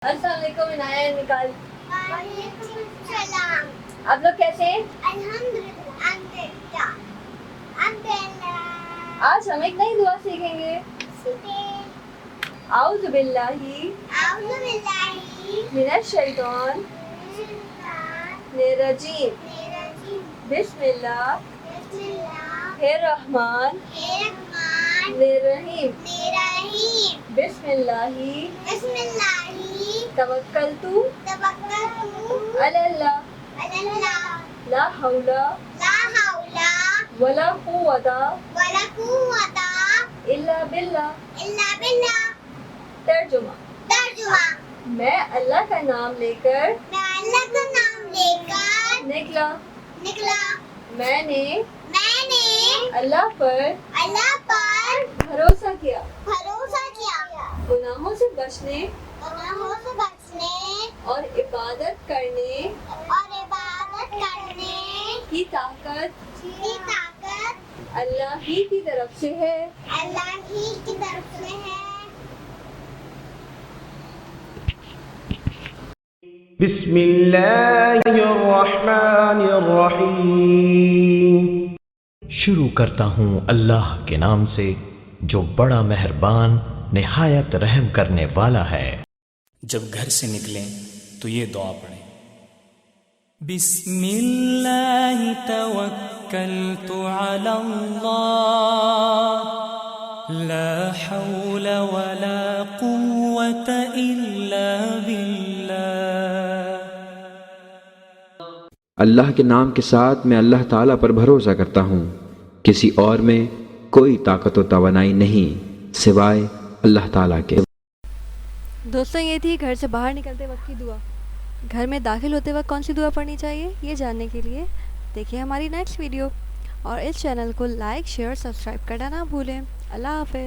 السلام علیکم عنایہ نکال. وعلیکم السلام. آپ لوگ کیسے ہیں؟ الحمدللہ. آج ہم ایک نئی دعا سیکھیں گے. اعوذ باللہ من الشیطان الرجیم. بسم اللہ الرحمن الرحیم. بسم اللہ توکلت علی اللہ لا حول ولا قوۃ الا باللہ. ترجمہ: میں اللہ کا نام لے کر نکلا. میں نے اللہ پر بھروسہ کیا. گناہوں سے بچنے اور عبادت کرنے کی طاقت اللہ ہی کی طرف سے ہے. بسم اللہ الرحمن الرحیم. شروع کرتا ہوں اللہ کے نام سے جو بڑا مہربان نہایت رحم کرنے والا ہے. جب گھر سے نکلیں تو یہ دعا پڑھیں: بسم اللہ توکلت علی اللہ لا حول ولا قوة الا باللہ. اللہ کے نام کے ساتھ میں اللہ تعالیٰ پر بھروسہ کرتا ہوں، کسی اور میں کوئی طاقت و توانائی نہیں سوائے اللہ تعالیٰ کے. دوستوں، یہ تھی گھر سے باہر نکلتے وقت کی دعا. گھر میں داخل ہوتے وقت کون سی دعا پڑھنی چاہیے یہ جاننے کے لیے دیکھیے ہماری نیکسٹ ویڈیو، اور اس چینل کو لائک، شیئر، سبسکرائب کرنا نہ بھولیں. اللہ حافظ.